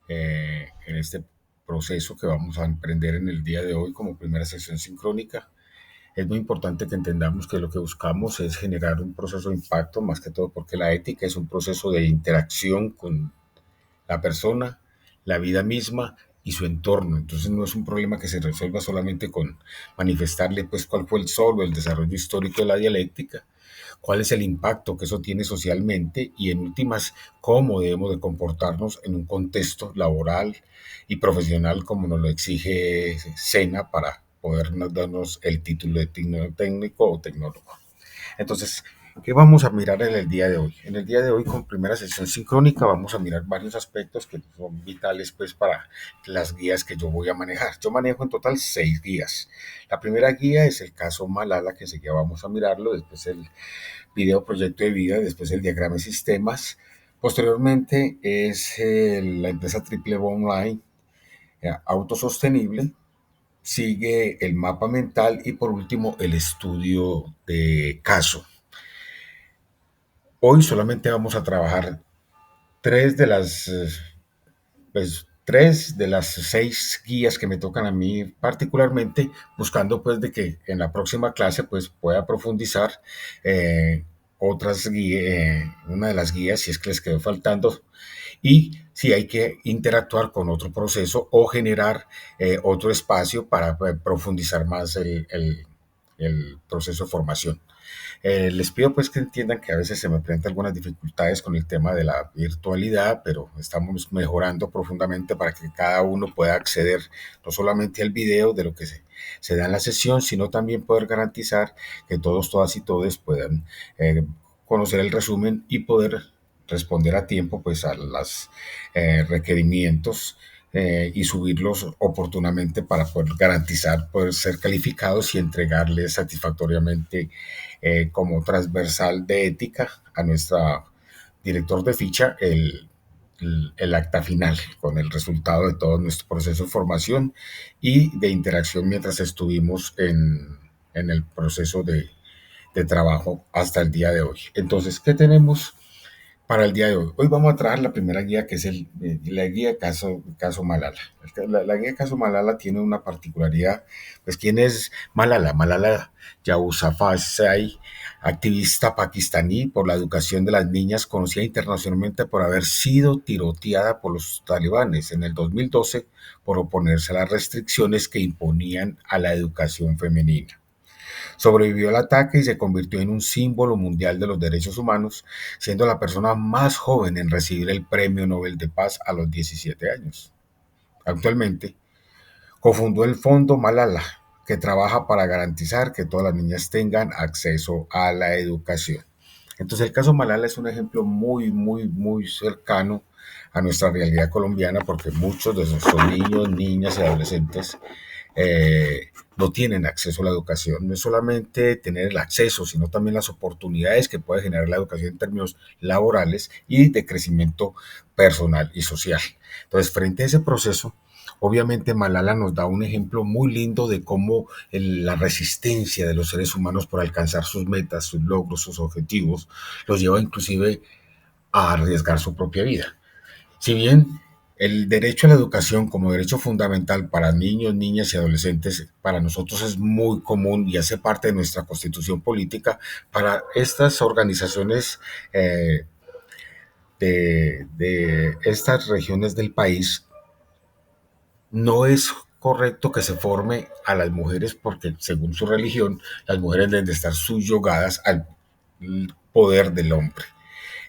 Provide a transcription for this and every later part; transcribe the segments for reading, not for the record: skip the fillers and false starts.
en este proceso que vamos a emprender en el día de hoy como primera sesión sincrónica. Es muy importante que entendamos que lo que buscamos es generar un proceso de impacto, más que todo porque la ética es un proceso de interacción con la persona, la vida misma y su entorno. Entonces no es un problema que se resuelva solamente con manifestarle pues cuál fue el solo, el desarrollo histórico de la dialéctica, cuál es el impacto que eso tiene socialmente y en últimas cómo debemos de comportarnos en un contexto laboral y profesional como nos lo exige SENA para podernos darnos el título de técnico o tecnólogo. Entonces, ¿qué vamos a mirar en el día de hoy? En el día de hoy, con primera sesión sincrónica, vamos a mirar varios aspectos que son vitales pues, para las guías que yo voy a manejar. Yo manejo en total 6 guías. La primera guía es el caso Malala, que enseguida vamos a mirarlo, después el video proyecto de vida, después el diagrama de sistemas. Posteriormente es la empresa Triple Online, autosostenible, sigue el mapa mental y por último el estudio de caso. Hoy solamente vamos a trabajar tres de las, pues, 6 guías que me tocan a mí particularmente, buscando pues de que en la próxima clase pues pueda profundizar eh, otras guías, una de las guías si es que les quedó faltando y si hay que interactuar con otro proceso o generar otro espacio para profundizar más el proceso de formación. Les pido pues que entiendan que a veces se me presentan algunas dificultades con el tema de la virtualidad, pero estamos mejorando profundamente para que cada uno pueda acceder no solamente al video de lo que se da en la sesión, sino también poder garantizar que todos, todas y todos puedan conocer el resumen y poder responder a tiempo pues a los requerimientos y subirlos oportunamente para poder garantizar poder ser calificados y entregarles satisfactoriamente como transversal de ética a nuestra director de ficha el acta final con el resultado de todo nuestro proceso de formación y de interacción mientras estuvimos en el proceso de trabajo hasta el día de hoy. Entonces, ¿qué tenemos para el día de hoy? Hoy vamos a traer la primera guía que es la guía caso Malala. La guía caso Malala tiene una particularidad, pues ¿quién es Malala? Malala Yousafzai, activista pakistaní por la educación de las niñas, conocida internacionalmente por haber sido tiroteada por los talibanes en el 2012 por oponerse a las restricciones que imponían a la educación femenina. Sobrevivió al ataque y se convirtió en un símbolo mundial de los derechos humanos, siendo la persona más joven en recibir el Premio Nobel de Paz a los 17 años. Actualmente, cofundó el Fondo Malala, que trabaja para garantizar que todas las niñas tengan acceso a la educación. Entonces, el caso Malala es un ejemplo muy cercano a nuestra realidad colombiana porque muchos de nuestros niños, niñas y adolescentes no tienen acceso a la educación. No es solamente tener el acceso, sino también las oportunidades que puede generar la educación en términos laborales y de crecimiento personal y social. Entonces, frente a ese proceso, obviamente Malala nos da un ejemplo muy lindo de cómo la resistencia de los seres humanos por alcanzar sus metas, sus logros, sus objetivos, los lleva inclusive a arriesgar su propia vida. Si bien el derecho a la educación como derecho fundamental para niños, niñas y adolescentes para nosotros es muy común y hace parte de nuestra constitución política, para estas organizaciones de estas regiones del país no es correcto que se forme a las mujeres porque según su religión las mujeres deben de estar subyugadas al poder del hombre.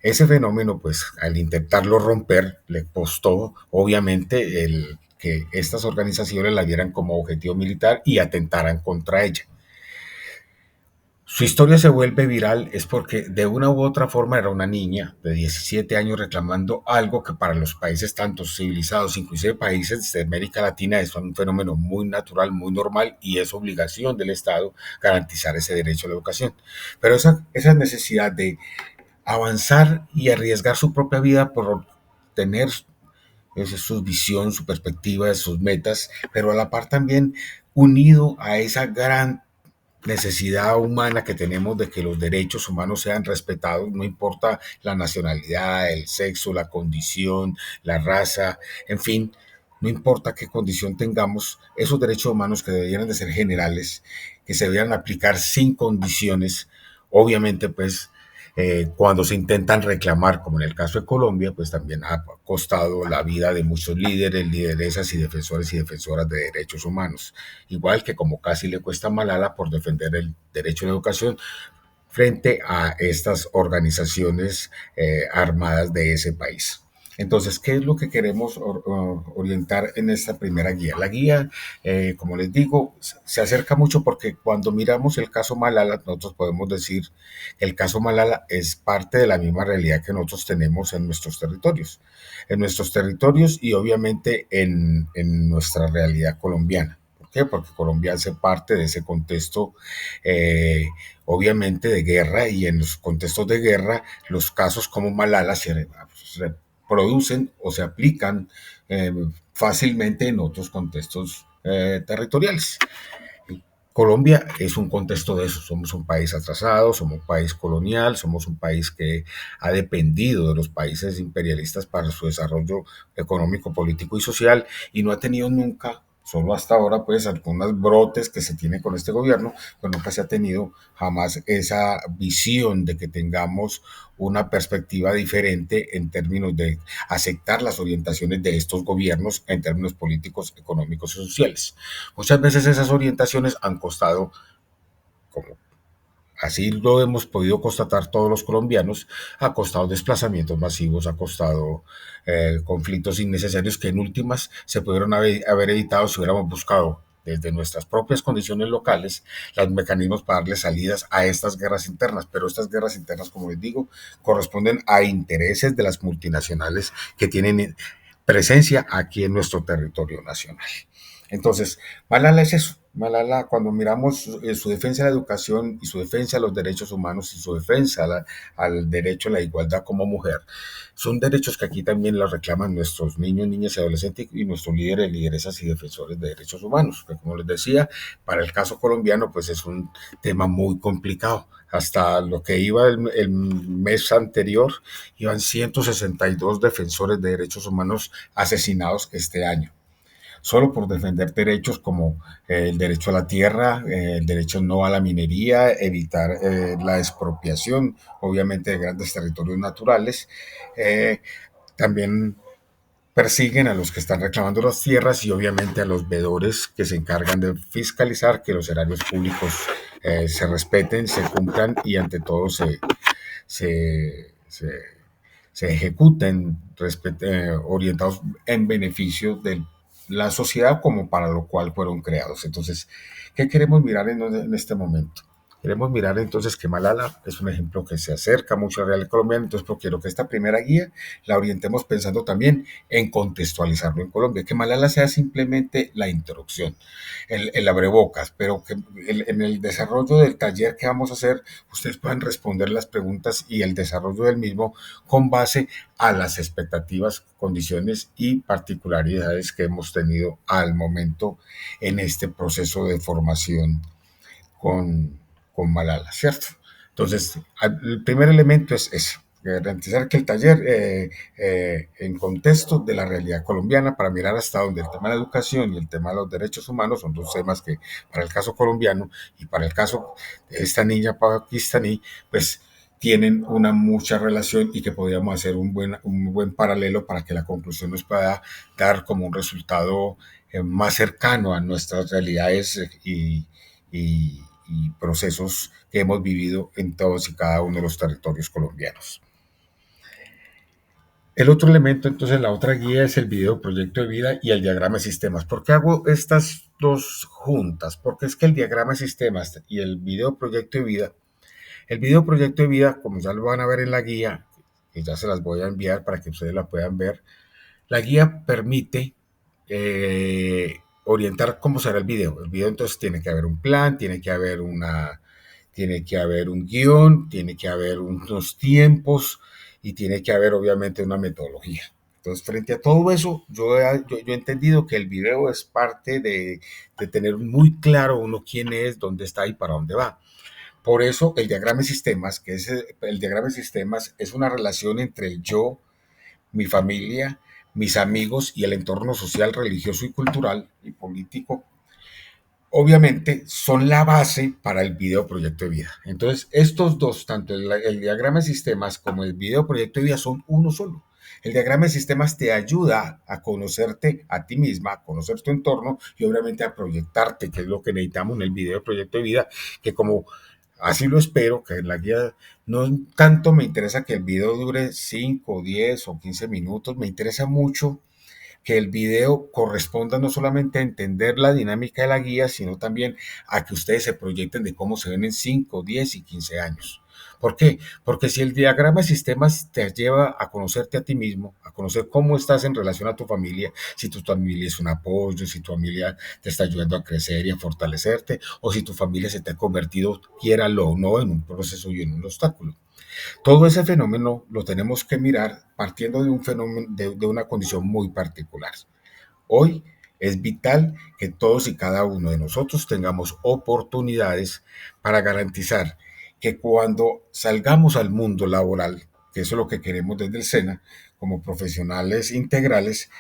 Ese fenómeno, pues, al intentarlo romper, le costó, obviamente, el que estas organizaciones la vieran como objetivo militar y atentaran contra ella. Su historia se vuelve viral es porque de una u otra forma era una niña de 17 años reclamando algo que para los países tanto civilizados, inclusive países de América Latina, es un fenómeno muy natural, muy normal y es obligación del Estado garantizar ese derecho a la educación. Pero esa necesidad de avanzar y arriesgar su propia vida por tener su visión, su perspectiva, sus metas, pero a la par también unido a esa gran necesidad humana que tenemos de que los derechos humanos sean respetados, no importa la nacionalidad, el sexo, la condición, la raza, en fin, no importa qué condición tengamos, esos derechos humanos que deberían de ser generales, que se deberían aplicar sin condiciones, obviamente pues cuando se intentan reclamar, como en el caso de Colombia, pues también ha costado la vida de muchos líderes, lideresas y defensores y defensoras de derechos humanos. Igual que como casi le cuesta a Malala por defender el derecho a la educación frente a estas organizaciones armadas de ese país. Entonces, ¿qué es lo que queremos orientar en esta primera guía? La guía, como les digo, se acerca mucho porque cuando miramos el caso Malala, nosotros podemos decir que el caso Malala es parte de la misma realidad que nosotros tenemos en nuestros territorios y obviamente en nuestra realidad colombiana. ¿Por qué? Porque Colombia hace parte de ese contexto, obviamente, de guerra, y en los contextos de guerra, los casos como Malala se producen o se aplican fácilmente en otros contextos territoriales. Colombia es un contexto de eso. Somos un país atrasado, somos un país colonial, somos un país que ha dependido de los países imperialistas para su desarrollo económico, político y social y no ha tenido nunca, solo hasta ahora, pues algunos brotes que se tiene con este gobierno, pero nunca se ha tenido jamás esa visión de que tengamos una perspectiva diferente en términos de aceptar las orientaciones de estos gobiernos en términos políticos, económicos y sociales. Muchas veces esas orientaciones han costado, como así lo hemos podido constatar todos los colombianos, ha costado desplazamientos masivos, ha costado conflictos innecesarios que en últimas se pudieron haber evitado si hubiéramos buscado desde nuestras propias condiciones locales los mecanismos para darle salidas a estas guerras internas. Pero estas guerras internas, como les digo, corresponden a intereses de las multinacionales que tienen presencia aquí en nuestro territorio nacional. Entonces, Malala es eso. Malala, cuando miramos su defensa de la educación y su defensa de los derechos humanos y su defensa al derecho a la igualdad como mujer, son derechos que aquí también los reclaman nuestros niños, niñas y adolescentes y nuestros líderes, lideresas y defensores de derechos humanos. Que como les decía, para el caso colombiano, pues es un tema muy complicado. Hasta lo que iba el mes anterior, iban 162 defensores de derechos humanos asesinados este año solo por defender derechos como el derecho a la tierra, el derecho no a la minería, evitar la expropiación, obviamente, de grandes territorios naturales. Eh, También persiguen a los que están reclamando las tierras y obviamente a los veedores que se encargan de fiscalizar que los erarios públicos se respeten, se cumplan y ante todo se, se, se ejecuten orientados en beneficio de la sociedad como para lo cual fueron creados. Entonces, ¿qué queremos mirar en este momento? Queremos mirar entonces que Malala es un ejemplo que se acerca mucho al real colombiano, entonces pues, quiero que esta primera guía la orientemos pensando también en contextualizarlo en Colombia, que Malala sea simplemente la introducción, el abrebocas, pero que en el desarrollo del taller que vamos a hacer, ustedes puedan responder las preguntas y el desarrollo del mismo con base a las expectativas, condiciones y particularidades que hemos tenido al momento en este proceso de formación con Malala, ¿cierto? Entonces, el primer elemento es eso, garantizar que el taller en contexto de la realidad colombiana para mirar hasta donde el tema de la educación y el tema de los derechos humanos son dos temas que para el caso colombiano y para el caso de esta niña pakistaní, pues tienen una mucha relación y que podríamos hacer un buen paralelo para que la conclusión nos pueda dar como un resultado más cercano a nuestras realidades y procesos que hemos vivido en todos y cada uno de los territorios colombianos. El otro elemento, entonces, la otra guía es el video proyecto de vida y el diagrama de sistemas. ¿Por qué hago estas dos juntas? Porque es que el diagrama de sistemas y el video proyecto de vida, el video proyecto de vida, como ya lo van a ver en la guía, que ya se las voy a enviar para que ustedes la puedan ver, la guía permite orientar cómo será el video. El video entonces tiene que haber un plan, tiene que haber un guión, tiene que haber unos tiempos y tiene que haber obviamente una metodología. Entonces, frente a todo eso, yo he entendido que el video es parte de tener muy claro uno quién es, dónde está y para dónde va. Por eso el diagrama de sistemas, el diagrama de sistemas es una relación entre el yo, mi familia, mis amigos y el entorno social, religioso y cultural y político, obviamente son la base para el video proyecto de vida. Entonces, estos dos, tanto el diagrama de sistemas como el video proyecto de vida, son uno solo. El diagrama de sistemas te ayuda a conocerte a ti misma, a conocer tu entorno y obviamente a proyectarte, que es lo que necesitamos en el video proyecto de vida, que como así lo espero, que en la guía no tanto me interesa que el video dure 5, 10 o 15 minutos, me interesa mucho que el video corresponda no solamente a entender la dinámica de la guía, sino también a que ustedes se proyecten de cómo se ven en 5, 10 y 15 años. ¿Por qué? Porque si el diagrama de sistemas te lleva a conocerte a ti mismo, a conocer cómo estás en relación a tu familia, si tu familia es un apoyo, si tu familia te está ayudando a crecer y a fortalecerte, o si tu familia se te ha convertido, quiéralo o no, en un proceso y en un obstáculo. Todo ese fenómeno lo tenemos que mirar partiendo de un fenómeno, de una condición muy particular. Hoy es vital que todos y cada uno de nosotros tengamos oportunidades para garantizar que cuando salgamos al mundo laboral, que eso es lo que queremos desde el SENA, como profesionales integrales,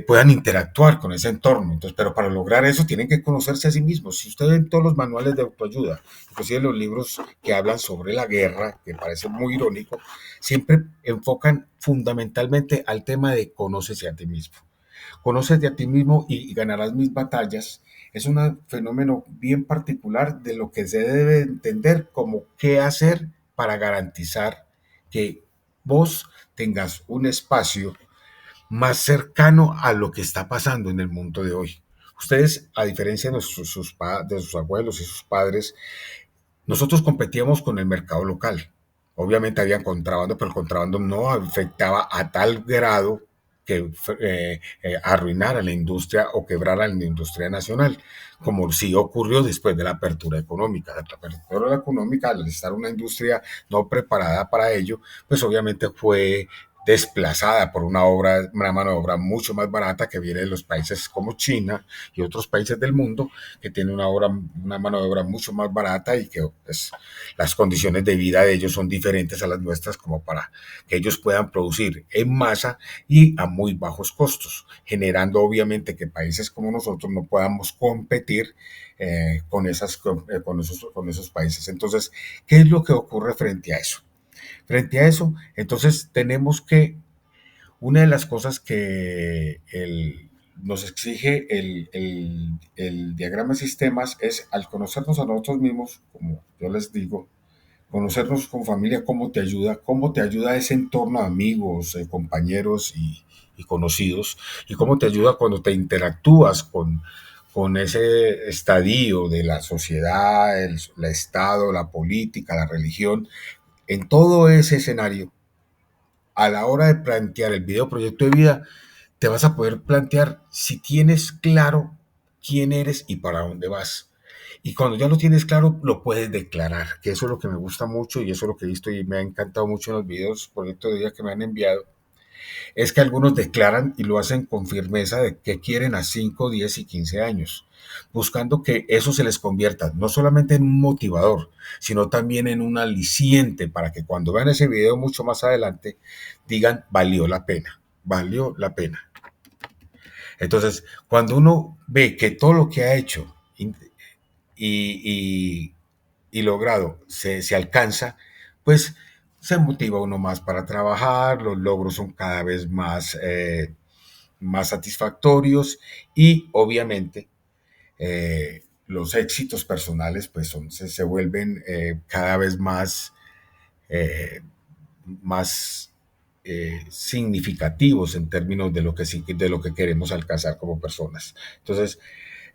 puedan interactuar con ese entorno. Entonces, pero para lograr eso tienen que conocerse a sí mismos. Si ustedes ven todos los manuales de autoayuda, inclusive los libros que hablan sobre la guerra, que parece muy irónico, siempre enfocan fundamentalmente al tema de conócese a ti mismo. Conócete a ti mismo y ganarás mis batallas. Es un fenómeno bien particular de lo que se debe entender como qué hacer para garantizar que vos tengas un espacio más cercano a lo que está pasando en el mundo de hoy. Ustedes, a diferencia de de sus abuelos y sus padres, nosotros competíamos con el mercado local. Obviamente había contrabando, pero el contrabando no afectaba a tal grado que arruinara la industria o quebrara la industria nacional, como sí ocurrió después de la apertura económica. La apertura económica, al estar una industria no preparada para ello, pues obviamente fue desplazada por una mano de obra mucho más barata que viene de los países como China y otros países del mundo que tienen una mano de obra mucho más barata y que pues, las condiciones de vida de ellos son diferentes a las nuestras como para que ellos puedan producir en masa y a muy bajos costos, generando obviamente que países como nosotros no podamos competir con esos países. Entonces, ¿qué es lo que ocurre frente a eso? Frente a eso, entonces tenemos que, una de las cosas que nos exige el diagrama de sistemas es al conocernos a nosotros mismos, como yo les digo, conocernos con familia, cómo te ayuda ese entorno de amigos, compañeros y conocidos, y cómo te ayuda cuando te interactúas con ese estadio de la sociedad, el Estado, la política, la religión, en todo ese escenario a la hora de plantear el video proyecto de vida, te vas a poder plantear si tienes claro quién eres y para dónde vas. Y cuando ya lo tienes claro, lo puedes declarar, que eso es lo que me gusta mucho y eso es lo que he visto y me ha encantado mucho en los videos proyecto de vida que me han enviado, es que algunos declaran y lo hacen con firmeza de que quieren a 5, 10 y 15 años, buscando que eso se les convierta no solamente en un motivador, sino también en un aliciente para que cuando vean ese video mucho más adelante digan valió la pena, valió la pena. Entonces, cuando uno ve que todo lo que ha hecho y, y logrado se alcanza, pues se motiva uno más para trabajar, los logros son cada vez más satisfactorios y obviamente los éxitos personales pues se vuelven cada vez eh, más significativos en términos de lo que queremos alcanzar como personas. Entonces,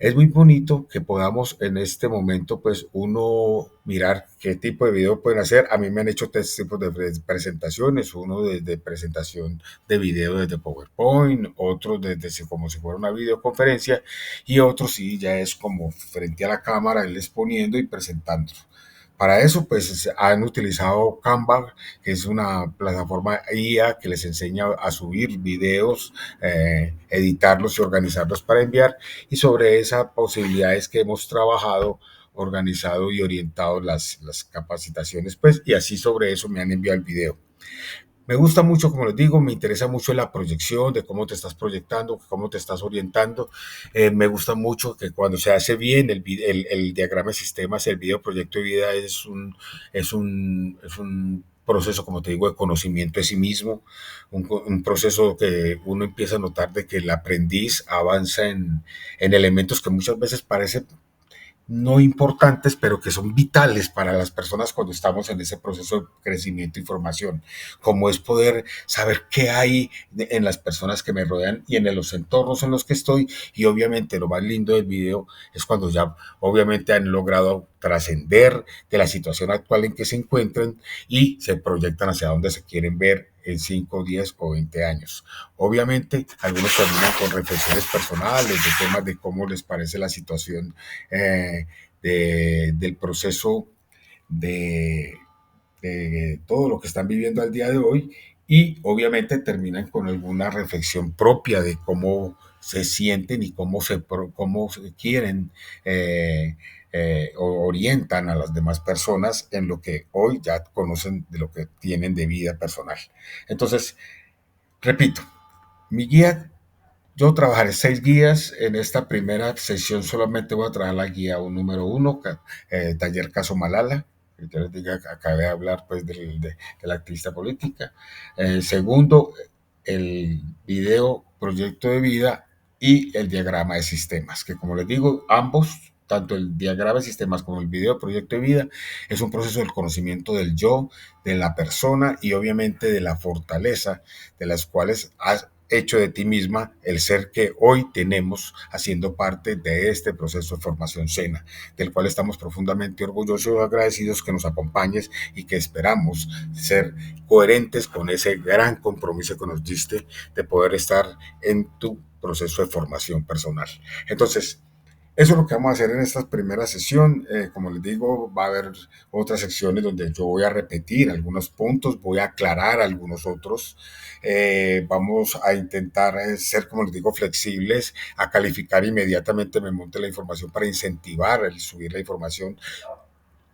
es muy bonito que podamos en este momento, pues, uno mirar qué tipo de video pueden hacer. A mí me han hecho tres tipos de presentaciones, uno de presentación de video desde PowerPoint, otro desde como si fuera una videoconferencia y otro sí ya es como frente a la cámara, él exponiendo y presentando Para eso, pues han utilizado Canva, que es una plataforma IA que les enseña a subir videos, editarlos y organizarlos para enviar. Y sobre esa posibilidad es que hemos trabajado, organizado y orientado las capacitaciones, pues, y así sobre eso me han enviado el video. Me gusta mucho, como les digo, me interesa mucho la proyección de cómo te estás proyectando, cómo te estás orientando. Me gusta mucho que cuando se hace bien el diagrama de sistemas, el video proyecto de vida es un proceso, como te digo, de conocimiento de sí mismo, un proceso que uno empieza a notar de que el aprendiz avanza en elementos que muchas veces parecen no importantes, pero que son vitales para las personas cuando estamos en ese proceso de crecimiento y formación, como es poder saber qué hay en las personas que me rodean y en los entornos en los que estoy. Y obviamente lo más lindo del video es cuando ya obviamente han logrado trascender de la situación actual en que se encuentran y se proyectan hacia dónde se quieren ver en 5, 10 o 20 años. Obviamente, algunos terminan con reflexiones personales, de temas de cómo les parece la situación del proceso de, todo lo que están viviendo al día de hoy y obviamente terminan con alguna reflexión propia de cómo se sienten y cómo se quieren o orientan a las demás personas en lo que hoy ya conocen de lo que tienen de vida personal. Entonces, repito, mi guía, yo trabajaré 6 guías. En esta primera sesión solamente voy a trabajar la guía número 1, taller caso Malala. Yo les diga, acabé de hablar pues de la activista política. Segundo, el video proyecto de vida y el diagrama de sistemas, que como les digo, ambos, tanto el diagrama de sistemas como el video proyecto de vida, es un proceso del conocimiento del yo, de la persona y obviamente de la fortaleza de las cuales has hecho de ti misma el ser que hoy tenemos haciendo parte de este proceso de formación SENA, del cual estamos profundamente orgullosos y agradecidos que nos acompañes y que esperamos ser coherentes con ese gran compromiso que nos diste de poder estar en tu proceso de formación personal. Entonces, eso es lo que vamos a hacer en esta primera sesión. Como les digo, va a haber otras secciones donde yo voy a repetir algunos puntos, voy a aclarar algunos otros. Vamos a intentar ser, como les digo, flexibles, a calificar inmediatamente, me monte la información para incentivar el subir la información.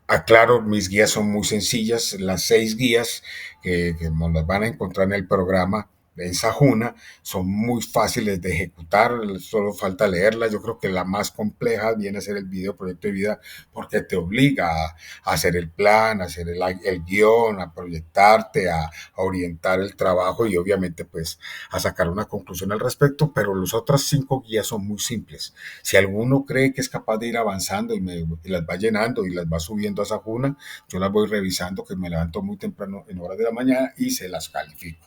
Aclaro, mis guías son muy sencillas, las 6 guías que nos las van a encontrar en el programa en Sajuna son muy fáciles de ejecutar, solo falta leerlas. Yo creo que la más compleja viene a ser el video proyecto de vida porque te obliga a hacer el plan, a hacer el guión, a proyectarte, a orientar el trabajo y obviamente pues a sacar una conclusión al respecto, pero las otras 5 guías son muy simples. Si alguno cree que es capaz de ir avanzando y las va llenando y las va subiendo a Sajuna, yo las voy revisando, que me levanto muy temprano en horas de la mañana y se las califico.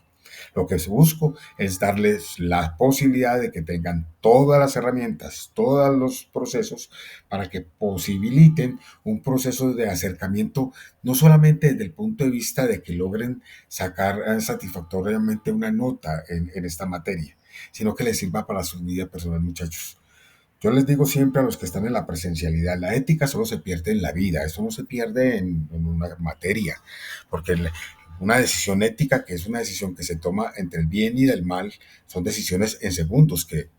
Lo que busco es darles la posibilidad de que tengan todas las herramientas, todos los procesos para que posibiliten un proceso de acercamiento, no solamente desde el punto de vista de que logren sacar satisfactoriamente una nota en esta materia, sino que les sirva para su vida personal, muchachos. Yo les digo siempre a los que están en la presencialidad, la ética solo se pierde en la vida, eso no se pierde en una materia, porque una decisión ética, que es una decisión que se toma entre el bien y el mal, son decisiones en segundos que,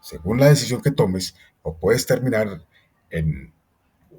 según la decisión que tomes, o puedes terminar en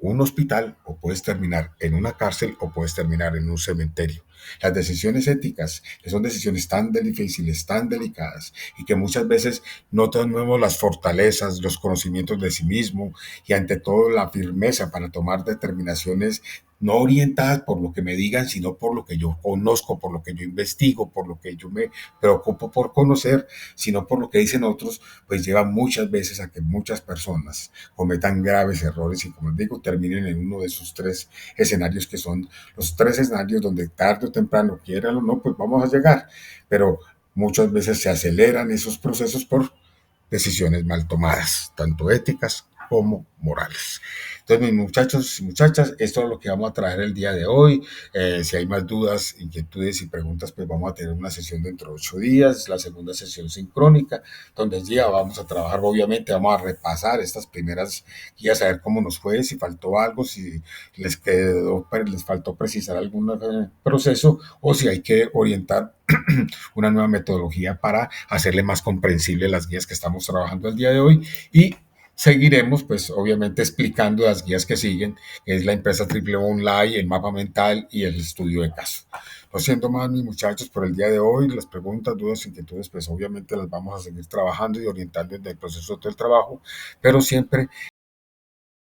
un hospital, o puedes terminar en una cárcel, o puedes terminar en un cementerio. Las decisiones éticas, que son decisiones tan difíciles, tan delicadas, y que muchas veces no tenemos las fortalezas, los conocimientos de sí mismo, y ante todo la firmeza para tomar determinaciones no orientadas por lo que me digan, sino por lo que yo conozco, por lo que yo investigo, por lo que yo me preocupo por conocer, sino por lo que dicen otros, pues lleva muchas veces a que muchas personas cometan graves errores y, como les digo, terminen en uno de esos 3 escenarios que son los 3 escenarios donde tarde o temprano, quieran o no, pues vamos a llegar. Pero muchas veces se aceleran esos procesos por decisiones mal tomadas, tanto éticas como morales. Entonces, mis muchachos y muchachas, esto es lo que vamos a traer el día de hoy. Si hay más dudas, inquietudes y preguntas, pues vamos a tener una sesión dentro de 8 días, la segunda sesión sincrónica, donde ya vamos a trabajar, obviamente, vamos a repasar estas primeras guías, a ver cómo nos fue, si faltó algo, si les faltó precisar algún proceso o si hay que orientar una nueva metodología para hacerle más comprensible las guías que estamos trabajando el día de hoy y seguiremos, pues obviamente explicando las guías que siguen, que es la empresa triple online, el mapa mental y el estudio de caso. No siento más, mis muchachos, por el día de hoy. Las preguntas, dudas, inquietudes, pues obviamente las vamos a seguir trabajando y orientando desde el proceso del trabajo, pero siempre